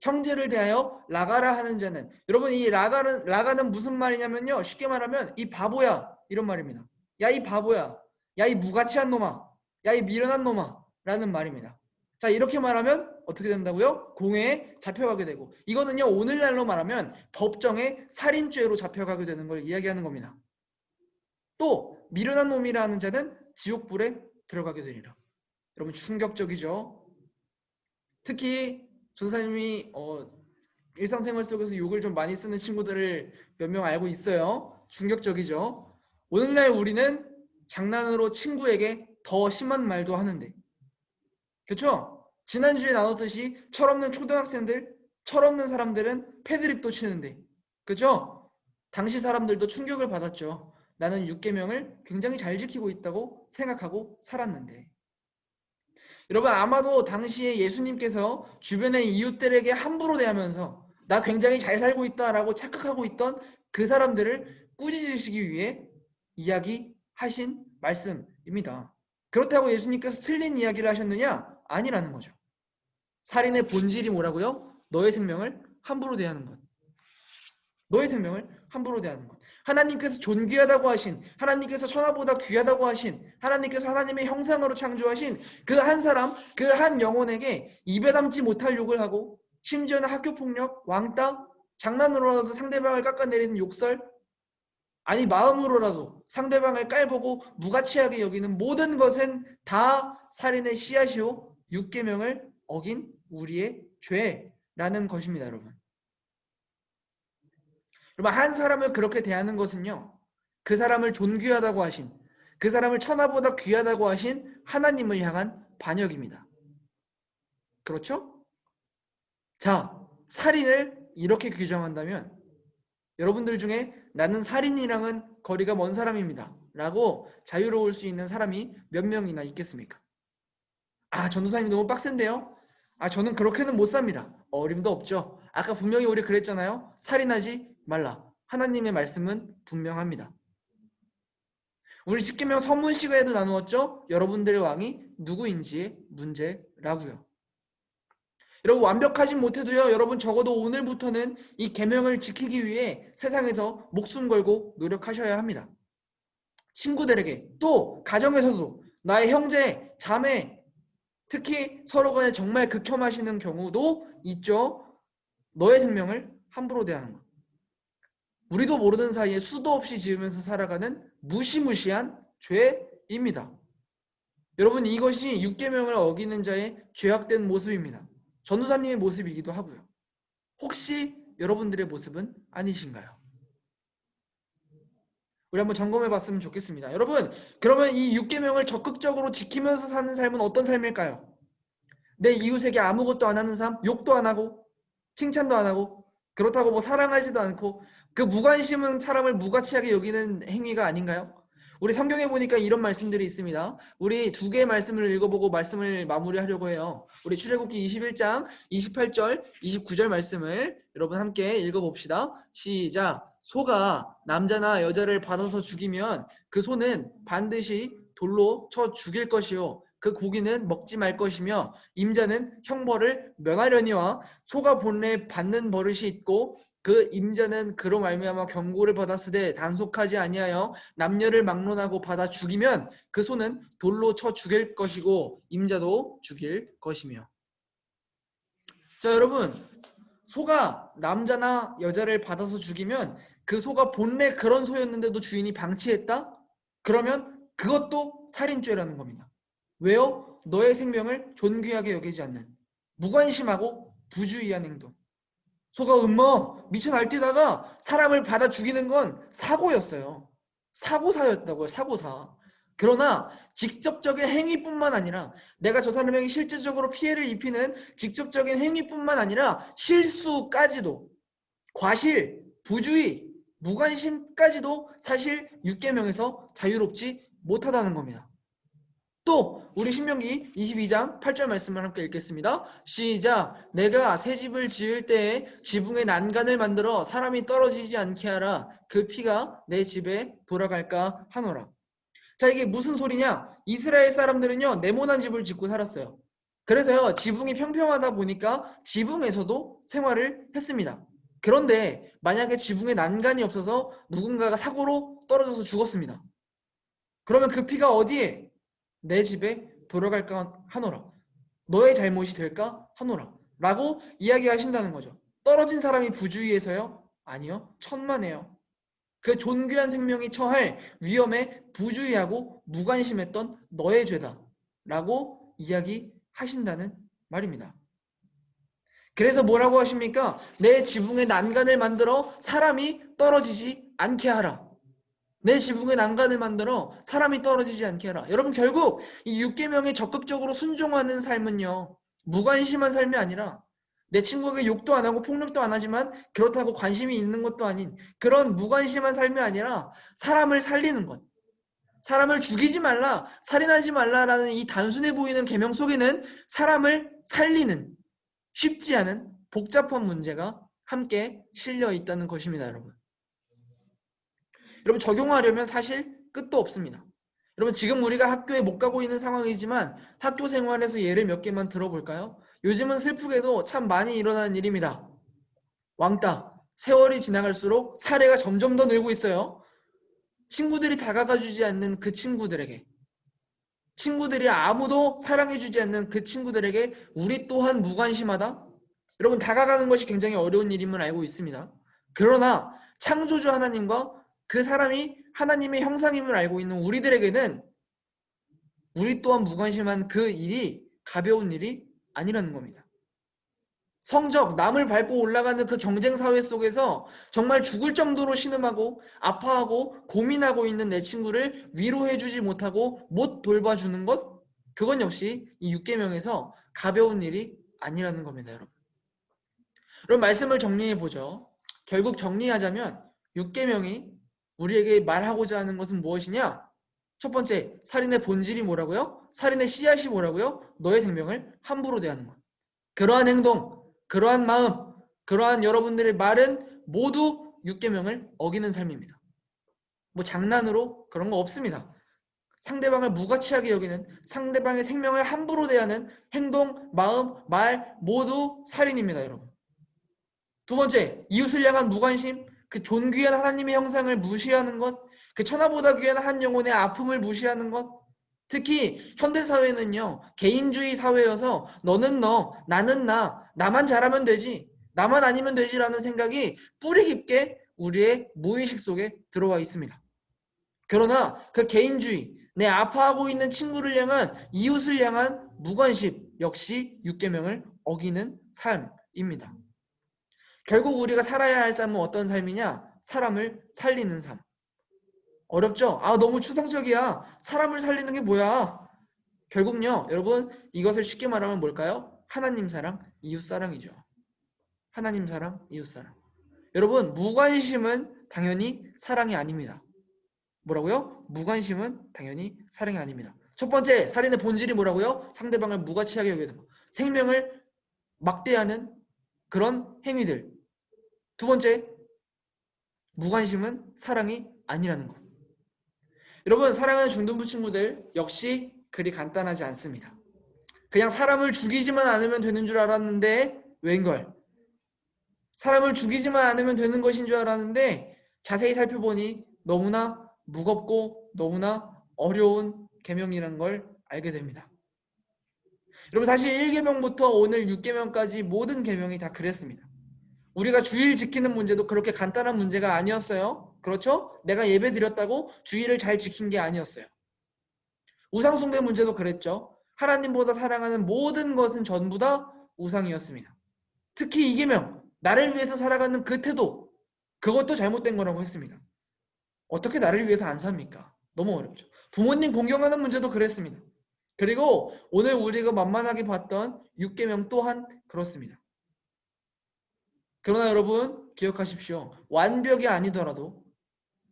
A: 형제를 대하여 라가라 하는 자는, 여러분 이 라가는 무슨 말이냐면요, 쉽게 말하면 이 바보야 이런 말입니다. 야 이 바보야, 야 이 무가치한 놈아, 야, 이 미련한 놈아 라는 말입니다. 자, 이렇게 말하면 어떻게 된다고요? 공회에 잡혀가게 되고, 이거는요 오늘날로 말하면 법정에 살인죄로 잡혀가게 되는 걸 이야기하는 겁니다. 또 미련한 놈이라는 자는 지옥불에 들어가게 되리라. 여러분 충격적이죠. 특히 전사님이 일상생활 속에서 욕을 좀 많이 쓰는 친구들을 몇 명 알고 있어요. 충격적이죠. 오늘날 우리는 장난으로 친구에게 더 심한 말도 하는데, 그렇죠? 지난주에 나눴듯이 철없는 초등학생들, 철없는 사람들은 패드립도 치는데, 그렇죠? 당시 사람들도 충격을 받았죠. 나는 6계명을 굉장히 잘 지키고 있다고 생각하고 살았는데. 여러분 아마도 당시에 예수님께서 주변의 이웃들에게 함부로 대하면서 나 굉장히 잘 살고 있다라고 착각하고 있던 그 사람들을 꾸짖으시기 위해 이야기하신 말씀입니다. 그렇다고 예수님께서 틀린 이야기를 하셨느냐? 아니라는 거죠. 살인의 본질이 뭐라고요? 너의 생명을 함부로 대하는 것. 너의 생명을 함부로 대하는 것. 하나님께서 존귀하다고 하신, 하나님께서 천하보다 귀하다고 하신, 하나님께서 하나님의 형상으로 창조하신 그 한 사람, 그 한 영혼에게 입에 담지 못할 욕을 하고, 심지어는 학교폭력, 왕따, 장난으로라도 상대방을 깎아내리는 욕설, 아니 마음으로라도 상대방을 깔보고 무가치하게 여기는 모든 것은 다 살인의 씨앗이요 6계명을 어긴 우리의 죄라는 것입니다. 여러분 한 사람을 그렇게 대하는 것은요, 그 사람을 존귀하다고 하신, 그 사람을 천하보다 귀하다고 하신 하나님을 향한 반역입니다. 그렇죠? 자, 살인을 이렇게 규정한다면 여러분들 중에 나는 살인이랑은 거리가 먼 사람입니다 라고 자유로울 수 있는 사람이 몇 명이나 있겠습니까? 아, 전도사님 너무 빡센데요? 아, 저는 그렇게는 못 삽니다. 어림도 없죠. 아까 분명히 우리 그랬잖아요. 살인하지 말라. 하나님의 말씀은 분명합니다. 우리 10계명 서문 시간에도 나누었죠? 여러분들의 왕이 누구인지의 문제라고요. 여러분 완벽하진 못해도요. 여러분 적어도 오늘부터는 이 계명을 지키기 위해 세상에서 목숨 걸고 노력하셔야 합니다. 친구들에게 또 가정에서도 나의 형제, 자매, 특히 서로 간에 정말 극혐하시는 경우도 있죠. 너의 생명을 함부로 대하는 것. 우리도 모르는 사이에 수도 없이 지으면서 살아가는 무시무시한 죄입니다. 여러분 이것이 6계명을 어기는 자의 죄악된 모습입니다. 전도사님의 모습이기도 하고요. 혹시 여러분들의 모습은 아니신가요? 우리 한번 점검해 봤으면 좋겠습니다. 여러분 그러면 이 6계명을 적극적으로 지키면서 사는 삶은 어떤 삶일까요? 내 이웃에게 아무것도 안 하는 삶, 욕도 안 하고 칭찬도 안 하고 그렇다고 뭐 사랑하지도 않고 그 무관심은 사람을 무가치하게 여기는 행위가 아닌가요? 우리 성경에 보니까 이런 말씀들이 있습니다. 우리 두 개의 말씀을 읽어보고 말씀을 마무리하려고 해요. 우리 출애굽기 21장 28절 29절 말씀을 여러분 함께 읽어봅시다. 시작. 소가 남자나 여자를 받아서 죽이면 그 소는 반드시 돌로 쳐 죽일 것이요 그 고기는 먹지 말 것이며 임자는 형벌을 면하려니와 소가 본래 받는 버릇이 있고 그 임자는 그로 말미암아 경고를 받았으되 단속하지 아니하여 남녀를 막론하고 받아 죽이면 그 소는 돌로 쳐 죽일 것이고 임자도 죽일 것이며. 자 여러분 소가 남자나 여자를 받아서 죽이면 그 소가 본래 그런 소였는데도 주인이 방치했다? 그러면 그것도 살인죄라는 겁니다. 왜요? 너의 생명을 존귀하게 여기지 않는 무관심하고 부주의한 행동. 소가 미쳐 날뛰다가 사람을 받아 죽이는 건 사고였어요. 사고사였다고요. 사고사. 그러나 직접적인 행위뿐만 아니라 내가 저 사람에게 실질적으로 피해를 입히는 직접적인 행위뿐만 아니라 실수까지도 과실, 부주의, 무관심까지도 사실 6계명에서 자유롭지 못하다는 겁니다. 또 우리 신명기 22장 8절 말씀을 함께 읽겠습니다. 시작. 내가 새 집을 지을 때에 지붕에 난간을 만들어 사람이 떨어지지 않게 하라. 그 피가 내 집에 돌아갈까 하노라. 자 이게 무슨 소리냐? 이스라엘 사람들은요 네모난 집을 짓고 살았어요. 그래서요 지붕이 평평하다 보니까 지붕에서도 생활을 했습니다. 그런데 만약에 지붕에 난간이 없어서 누군가가 사고로 떨어져서 죽었습니다. 그러면 그 피가 어디에? 내 집에 돌아갈까 하노라. 너의 잘못이 될까 하노라. 라고 이야기하신다는 거죠. 떨어진 사람이 부주의해서요? 아니요. 천만에요. 그 존귀한 생명이 처할 위험에 부주의하고 무관심했던 너의 죄다. 라고 이야기하신다는 말입니다. 그래서 뭐라고 하십니까? 내 지붕에 난간을 만들어 사람이 떨어지지 않게 하라. 내 지붕에 난간을 만들어 사람이 떨어지지 않게 하라. 여러분 결국 이 6계명에 적극적으로 순종하는 삶은요. 무관심한 삶이 아니라 내 친구에게 욕도 안 하고 폭력도 안 하지만 그렇다고 관심이 있는 것도 아닌 그런 무관심한 삶이 아니라 사람을 살리는 것. 사람을 죽이지 말라, 살인하지 말라라는 이 단순해 보이는 계명 속에는 사람을 살리는 쉽지 않은 복잡한 문제가 함께 실려 있다는 것입니다, 여러분. 여러분 적용하려면 사실 끝도 없습니다. 여러분 지금 우리가 학교에 못 가고 있는 상황이지만 학교 생활에서 예를 몇 개만 들어볼까요? 요즘은 슬프게도 참 많이 일어나는 일입니다. 왕따, 세월이 지나갈수록 사례가 점점 더 늘고 있어요. 친구들이 다가가주지 않는 그 친구들에게, 친구들이 아무도 사랑해주지 않는 그 친구들에게 우리 또한 무관심하다? 여러분 다가가는 것이 굉장히 어려운 일임을 알고 있습니다. 그러나 창조주 하나님과 그 사람이 하나님의 형상임을 알고 있는 우리들에게는 우리 또한 무관심한 그 일이 가벼운 일이 아니라는 겁니다. 성적, 남을 밟고 올라가는 그 경쟁 사회 속에서 정말 죽을 정도로 신음하고 아파하고 고민하고 있는 내 친구를 위로해주지 못하고 못 돌봐주는 것, 그건 역시 이 6계명에서 가벼운 일이 아니라는 겁니다, 여러분. 그럼 말씀을 정리해보죠. 결국 정리하자면 6계명이 우리에게 말하고자 하는 것은 무엇이냐? 첫 번째, 살인의 본질이 뭐라고요? 살인의 씨앗이 뭐라고요? 너의 생명을 함부로 대하는 것. 그러한 행동, 그러한 마음, 그러한 여러분들의 말은 모두 6계명을 어기는 삶입니다. 뭐 장난으로 그런 거 없습니다. 상대방을 무가치하게 여기는, 상대방의 생명을 함부로 대하는 행동, 마음, 말 모두 살인입니다, 여러분. 두 번째, 이웃을 향한 무관심, 그 존귀한 하나님의 형상을 무시하는 것, 그 천하보다 귀한 한 영혼의 아픔을 무시하는 것. 특히 현대사회는요, 개인주의 사회여서 너는 너, 나는 나, 나만 잘하면 되지, 나만 아니면 되지라는 생각이 뿌리 깊게 우리의 무의식 속에 들어와 있습니다. 그러나 그 개인주의, 내 아파하고 있는 친구를 향한, 이웃을 향한 무관심 역시 6계명을 어기는 삶입니다. 결국 우리가 살아야 할 삶은 어떤 삶이냐? 사람을 살리는 삶. 어렵죠? 아, 너무 추상적이야. 사람을 살리는 게 뭐야? 결국요, 여러분, 이것을 쉽게 말하면 뭘까요? 하나님 사랑, 이웃 사랑이죠. 하나님 사랑, 이웃 사랑. 여러분, 무관심은 당연히 사랑이 아닙니다. 뭐라고요? 무관심은 당연히 사랑이 아닙니다. 첫 번째, 살인의 본질이 뭐라고요? 상대방을 무가치하게 여기는 것. 생명을 막대하는 그런 행위들. 두 번째, 무관심은 사랑이 아니라는 것. 여러분, 사랑하는 중등부 친구들 역시 그리 간단하지 않습니다. 그냥 사람을 죽이지만 않으면 되는 줄 알았는데 웬걸. 사람을 죽이지만 않으면 되는 것인 줄 알았는데 자세히 살펴보니 너무나 무겁고 너무나 어려운 계명이라는 걸 알게 됩니다. 여러분 사실 1계명부터 오늘 6계명까지 모든 계명이 다 그랬습니다. 우리가 주일 지키는 문제도 그렇게 간단한 문제가 아니었어요. 그렇죠? 내가 예배 드렸다고 주일을 잘 지킨 게 아니었어요. 우상숭배 문제도 그랬죠. 하나님보다 사랑하는 모든 것은 전부 다 우상이었습니다. 특히 2계명, 나를 위해서 살아가는 그 태도, 그것도 잘못된 거라고 했습니다. 어떻게 나를 위해서 안 삽니까? 너무 어렵죠. 부모님 공경하는 문제도 그랬습니다. 그리고 오늘 우리가 만만하게 봤던 6계명 또한 그렇습니다. 그러나 여러분 기억하십시오. 완벽이 아니더라도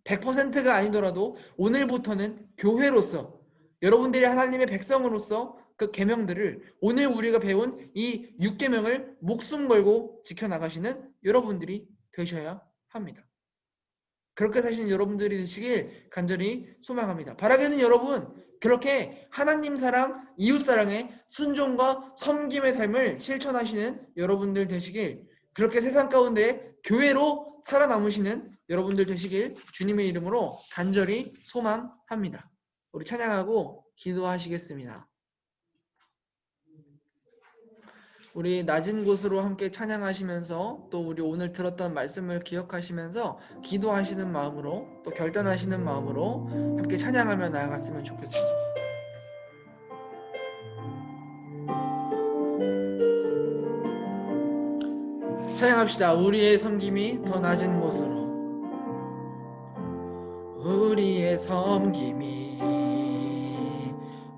A: 100%가 아니더라도 오늘부터는 교회로서 여러분들이 하나님의 백성으로서 그 계명들을 오늘 우리가 배운 이 6계명을 목숨 걸고 지켜나가시는 여러분들이 되셔야 합니다. 그렇게 사시는 여러분들이 되시길 간절히 소망합니다. 바라기는 여러분 그렇게 하나님 사랑, 이웃 사랑의 순종과 섬김의 삶을 실천하시는 여러분들 되시길, 그렇게 세상 가운데 교회로 살아남으시는 여러분들 되시길 주님의 이름으로 간절히 소망합니다. 우리 찬양하고 기도하시겠습니다. 우리 낮은 곳으로 함께 찬양하시면서 또 우리 오늘 들었던 말씀을 기억하시면서 기도하시는 마음으로 또 결단하시는 마음으로 함께 찬양하며 나아갔으면 좋겠습니다. 찬양합시다. 우리의 섬김이 더 낮은 곳으로. 우리의 섬김이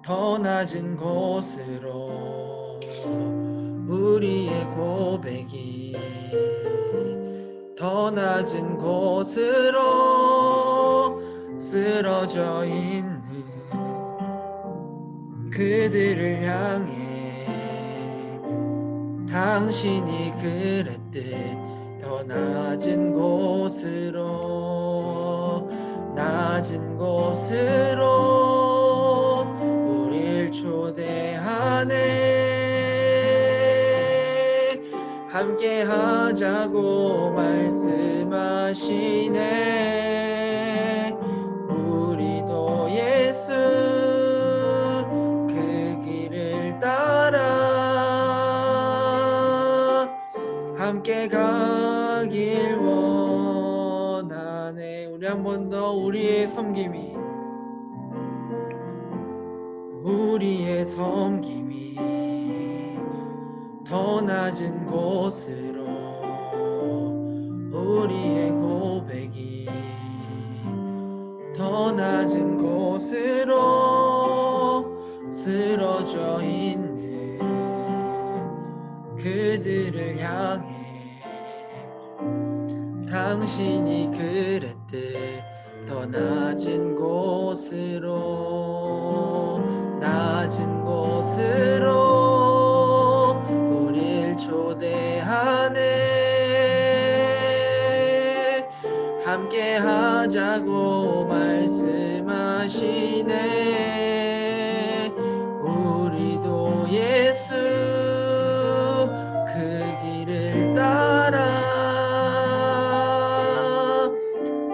A: 더 낮은 곳으로. 우리의 고백이 더 낮은 곳으로 쓰러져 있는 그들을 향해 당신이 그랬듯 더 낮은 곳으로 우릴 초대하네. 함께 하자고 말씀하시네. 우리도 예수 그 길을 따라 함께 가길 원하네. 우리 한 번 더. 우리의 섬김이 더 낮은 곳으로. 우리의 고백이 더 낮은 곳으로 쓰러져 있는 그들을 향해 당신이 그랬듯 더 낮은 곳으로 우릴 초대하네. 함께 하자고 말씀하시네. 우리도 예수 그 길을 따라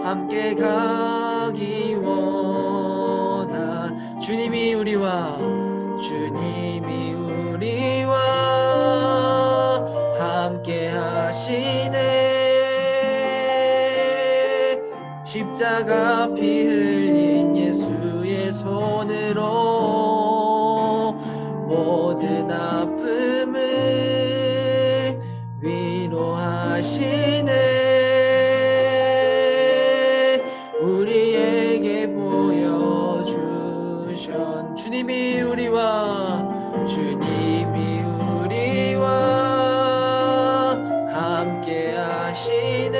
A: 함께 가기 원한 주님이 우리와 함께 하시네. 십자가 피 흘린 예수의 손으로 모든 아픔을 위로하시네. 우리에게 보여주신 주님이 우리와 함께 하시네.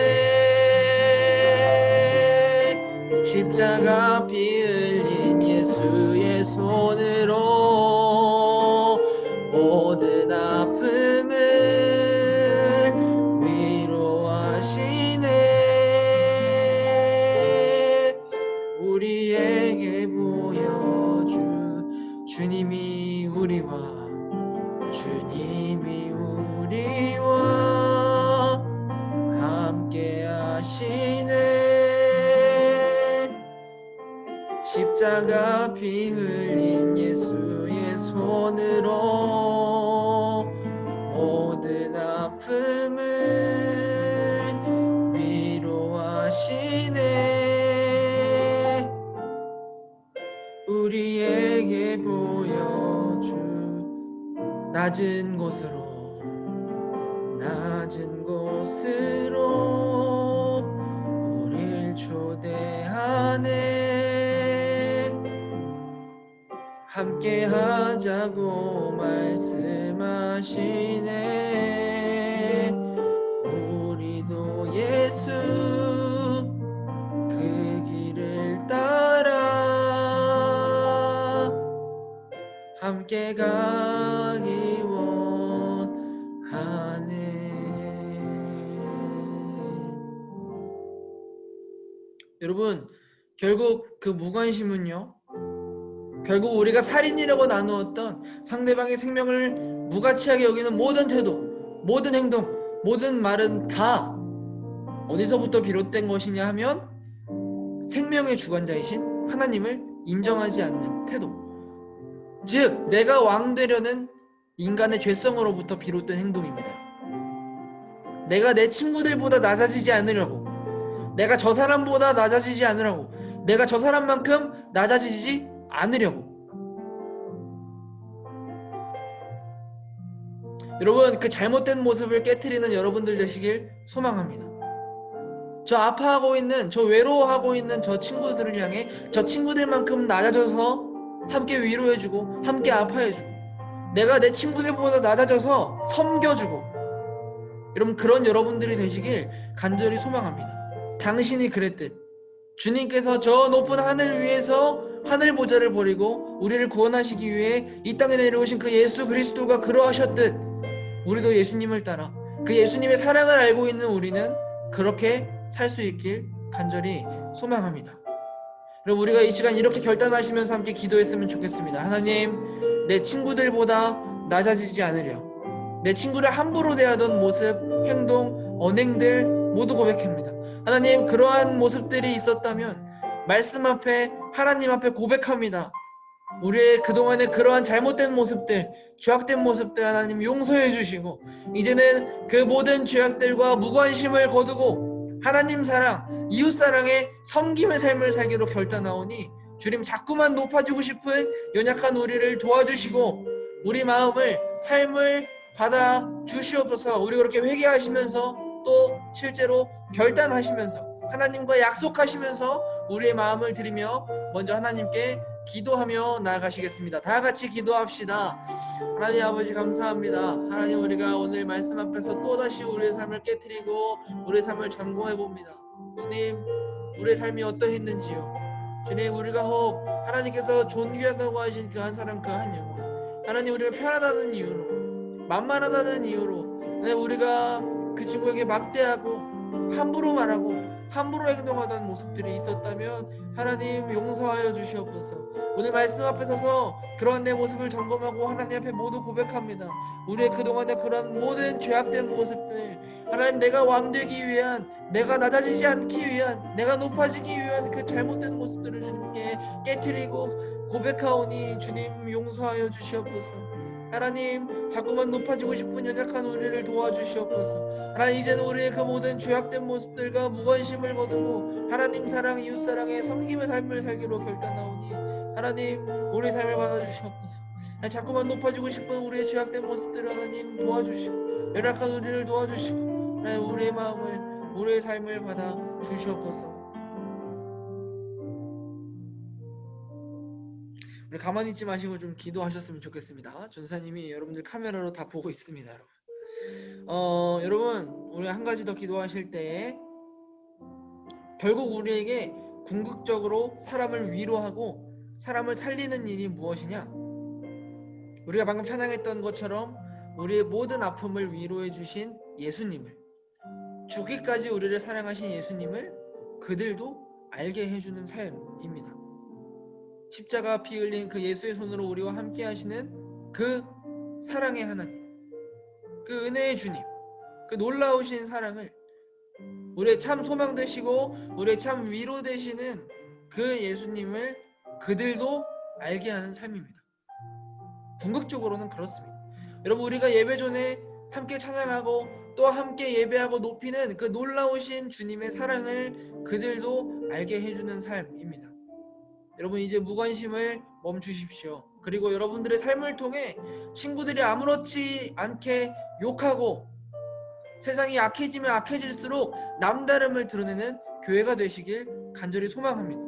A: 십자가 피 흘린 예수의 손으로 모든 아픔을 위로하시네. 우리에게 보여주 주님이 우리와 함께 하시네. 십자가 피 흘린 예수의 손으로 모든 아픔을 위로하시네. 우리에게 보여주 낮은 곳으로 우릴 초대하네. 함께 하자고 말씀하시네. 우리도 예수 그 길을 따라 함께 가기 원하네. 여러분, 결국 그 무관심은요, 결국 우리가 살인이라고 나누었던 상대방의 생명을 무가치하게 여기는 모든 태도, 모든 행동, 모든 말은 다 어디서부터 비롯된 것이냐 하면 생명의 주관자이신 하나님을 인정하지 않는 태도. 즉 내가 왕 되려는 인간의 죄성으로부터 비롯된 행동입니다. 내가 내 친구들보다 낮아지지 않으려고, 내가 저 사람보다 낮아지지 않으려고, 내가 저 사람만큼 낮아지지 않으려고. 여러분, 그 잘못된 모습을 깨트리는 여러분들 되시길 소망합니다. 저 아파하고 있는, 저 외로워하고 있는 저 친구들을 향해 저 친구들만큼 낮아져서 함께 위로해주고 함께 아파해주고, 내가 내 친구들보다 낮아져서 섬겨주고, 여러분, 그런 여러분들이 되시길 간절히 소망합니다. 당신이 그랬듯 주님께서 저 높은 하늘 위에서 하늘 보좌를 버리고 우리를 구원하시기 위해 이 땅에 내려오신 그 예수 그리스도가 그러하셨듯 우리도 예수님을 따라 그 예수님의 사랑을 알고 있는 우리는 그렇게 살 수 있길 간절히 소망합니다. 여러분, 우리가 이 시간 이렇게 결단하시면서 함께 기도했으면 좋겠습니다. 하나님, 내 친구들보다 낮아지지 않으려, 내 친구를 함부로 대하던 모습, 행동, 언행들 모두 고백합니다. 하나님, 그러한 모습들이 있었다면 말씀 앞에, 하나님 앞에 고백합니다. 우리의 그동안의 그러한 잘못된 모습들, 죄악된 모습들 하나님 용서해 주시고, 이제는 그 모든 죄악들과 무관심을 거두고 하나님 사랑, 이웃 사랑의 섬김의 삶을 살기로 결단하오니 주님, 자꾸만 높아지고 싶은 연약한 우리를 도와주시고 우리 마음을, 삶을 받아 주시옵소서. 우리 그렇게 회개하시면서 또 실제로 결단하시면서 하나님과 약속하시면서 우리의 마음을 드리며 먼저 하나님께 기도하며 나아가시겠습니다. 다 같이 기도합시다. 하나님 아버지, 감사합니다. 하나님, 우리가 오늘 말씀 앞에서 또다시 우리의 삶을 깨트리고 우리의 삶을 점검해 봅니다. 주님, 우리의 삶이 어떠했는지요. 주님, 우리가 혹 하나님께서 존귀하다고 하신 그 한 사람, 그 한 영혼, 하나님, 우리가 편하다는 이유로, 만만하다는 이유로 우리가 그 친구에게 막대하고 함부로 말하고 함부로 행동하던 모습들이 있었다면 하나님 용서하여 주시옵소서. 오늘 말씀 앞에 서서 그런 내 모습을 점검하고 하나님 앞에 모두 고백합니다. 우리의 그동안의 그런 모든 죄악된 모습들, 하나님, 내가 왕되기 위한, 내가 낮아지지 않기 위한, 내가 높아지기 위한 그 잘못된 모습들을 주님께 깨트리고 고백하오니 주님 용서하여 주시옵소서. 하나님, 자꾸만 높아지고 싶은 연약한 우리를 도와주시옵소서. 하나님, 이제는 우리의 그 모든 죄악된 모습들과 무관심을 거두고 하나님 사랑, 이웃 사랑의 섬김의 삶을 살기로 결단하오니 하나님, 우리의 삶을 받아주시옵소서. 자꾸만 높아지고 싶은 우리의 죄악된 모습들을 하나님 도와주시고 연약한 우리를 도와주시고 하나님, 우리의 마음을, 우리의 삶을 받아 주시옵소서. 우리 가만히 있지 마시고 좀 기도하셨으면 좋겠습니다. 전사님이 여러분들 카메라로 다 보고 있습니다. 여러분, 우리 한 가지 더 기도하실 때 결국 우리에게 궁극적으로 사람을 위로하고 사람을 살리는 일이 무엇이냐? 우리가 방금 찬양했던 것처럼 우리의 모든 아픔을 위로해 주신 예수님을, 죽기까지 우리를 사랑하신 예수님을 그들도 알게 해주는 삶입니다. 십자가 피 흘린 그 예수의 손으로 우리와 함께 하시는 그 사랑의 하나님, 그 은혜의 주님, 그 놀라우신 사랑을, 우리의 참 소망 되시고 우리의 참 위로 되시는 그 예수님을 그들도 알게 하는 삶입니다. 궁극적으로는 그렇습니다. 여러분, 우리가 예배 전에 함께 찬양하고 또 함께 예배하고 높이는 그 놀라우신 주님의 사랑을 그들도 알게 해주는 삶입니다. 여러분, 이제 무관심을 멈추십시오. 그리고 여러분들의 삶을 통해 친구들이 아무렇지 않게 욕하고 세상이 악해지면 악해질수록 남다름을 드러내는 교회가 되시길 간절히 소망합니다.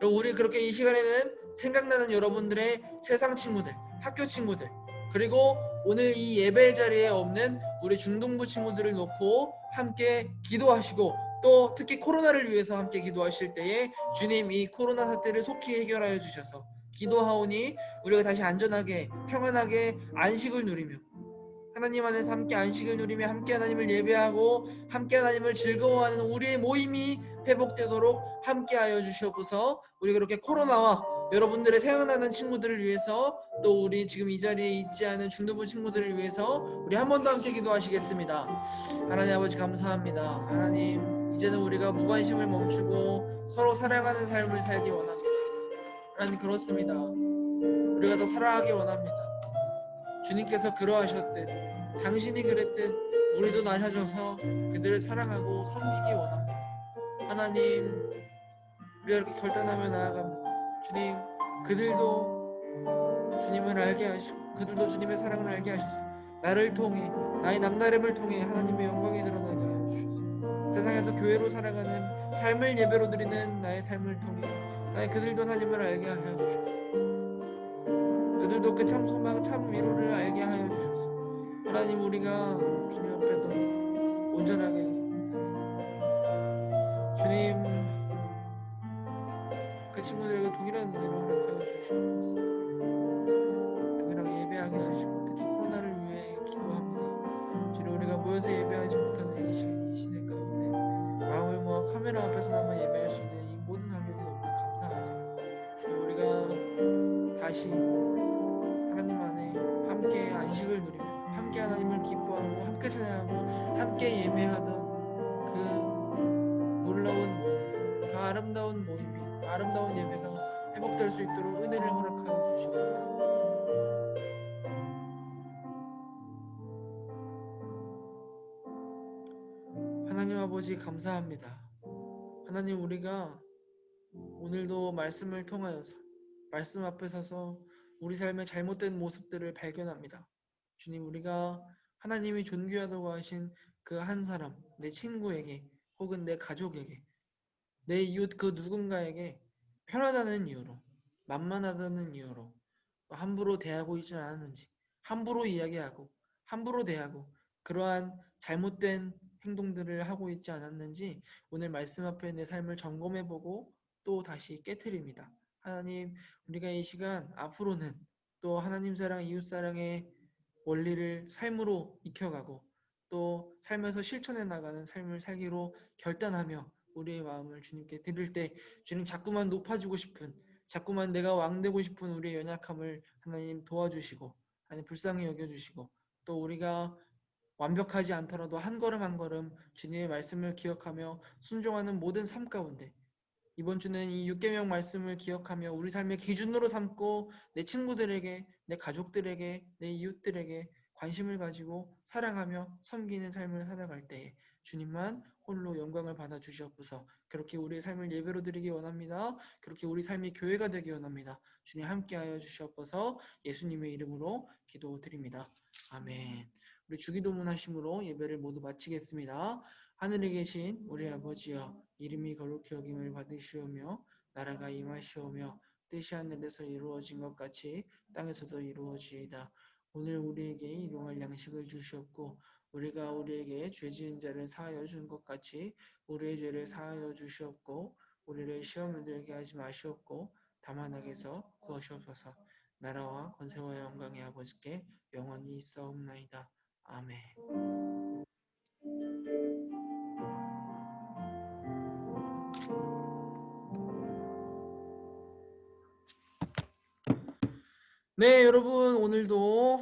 A: 여러분, 우리 그렇게 이 시간에는 생각나는 여러분들의 세상 친구들, 학교 친구들, 그리고 오늘 이 예배 자리에 없는 우리 중동부 친구들을 놓고 함께 기도하시고 또 특히 코로나를 위해서 함께 기도하실 때에 주님, 이 코로나 사태를 속히 해결하여 주셔서 기도하오니 우리가 다시 안전하게 평안하게 안식을 누리며 하나님 안에서 함께 안식을 누리며 함께 하나님을 예배하고 함께 하나님을 즐거워하는 우리의 모임이 회복되도록 함께하여 주시옵소서. 우리 그렇게 코로나와 여러분들의 생각나는 친구들을 위해서 또 우리 지금 이 자리에 있지 않은 중도부 친구들을 위해서 우리 한 번 더 함께 기도하시겠습니다. 하나님 아버지, 감사합니다. 하나님, 이제는 우리가 무관심을 멈추고 서로 사랑하는 삶을 살기 원합니다. 하나님, 그렇습니다. 우리가 더 사랑하기 원합니다. 주님께서 그러하셨듯 당신이 그랬듯 우리도 나셔져서 그들을 사랑하고 섬기기 원합니다. 하나님, 우리가 이렇게 결단하며 나아갑니다. 주님, 그들도 주님을 알게 하시고 그들도 주님의 사랑을 알게 하셔서 나를 통해, 나의 남다름을 통해 하나님의 영광이 드러나게 하여 주셔서 세상에서 교회로 살아가는 삶을 예배로 드리는 나의 삶을 통해 그들도 하나님을 알게 하여 주셔서 그들도 그 참 소망, 참 위로를 알게 하여 주셔서 하나님, 우리가 주님 앞에도 온전하게 주님 그 친구들에게 동일한 은혜를 허락하여 주시옵소서. 동일하게 예배하게 하시고 특히 코로나를 위해 기도합니다. 주님, 우리가 모여서 예배하지 못하는 이 시대 가운데 마음을 모아 카메라 앞에서나마 예배할 수 있는 이 모든 환경이 너무 감사하지만 주님, 우리가 다시 하나님 안에 함께 안식을 누리며 함께 하나님을 기뻐하고 함께 찬양하고 함께 예배하던 그 놀라운 모임, 그 아름다운 모임이, 아름다운 예배가 회복될 수 있도록 은혜를 허락하여 주시옵소서. 하나님 아버지, 감사합니다. 하나님, 우리가 오늘도 말씀을 통하여서 말씀 앞에 서서 우리 삶의 잘못된 모습들을 발견합니다. 주님, 우리가 하나님이 존귀하다고 하신 그 한 사람, 내 친구에게 혹은 내 가족에게, 내 이웃 그 누군가에게 편하다는 이유로, 만만하다는 이유로 함부로 대하고 있지 않았는지, 함부로 이야기하고 함부로 대하고 그러한 잘못된 행동들을 하고 있지 않았는지 오늘 말씀 앞에 내 삶을 점검해보고 또 다시 깨트립니다. 하나님, 우리가 이 시간 앞으로는 또 하나님 사랑, 이웃 사랑의 원리를 삶으로 익혀가고 또 삶에서 실천해 나가는 삶을 살기로 결단하며 우리의 마음을 주님께 드릴 때 주님, 자꾸만 높아지고 싶은, 자꾸만 내가 왕되고 싶은 우리의 연약함을 하나님 도와주시고 하나님 불쌍히 여겨주시고 또 우리가 완벽하지 않더라도 한 걸음 한 걸음 주님의 말씀을 기억하며 순종하는 모든 삶 가운데 이번 주는 이 6계명 말씀을 기억하며 우리 삶의 기준으로 삼고 내 친구들에게, 내 가족들에게, 내 이웃들에게 관심을 가지고 사랑하며 섬기는 삶을 살아갈 때에 주님만 홀로 영광을 받아 주시옵소서. 그렇게 우리의 삶을 예배로 드리기 원합니다. 그렇게 우리 삶이 교회가 되기 원합니다. 주님 함께하여 주시옵소서. 예수님의 이름으로 기도드립니다. 아멘. 우리 주기도문 하심으로 예배를 모두 마치겠습니다. 하늘에 계신 우리 아버지여, 이름이 거룩히 여김을 받으시오며 나라가 임하시오며 뜻이 하늘에서 이루어진 것 같이 땅에서도 이루어지이다. 오늘 우리에게 일용할 양식을 주시옵고 우리가 우리에게 죄 지은 자를 사하여 준 것 같이 우리의 죄를 사하여 주시옵고 우리를 시험에 들게 하지 마시옵고 다만 악에서 구하시옵소서. 나라와 권세와 영광의 아버지께 영원히 있사옵나이다. 아멘. 네, 여러분, 오늘도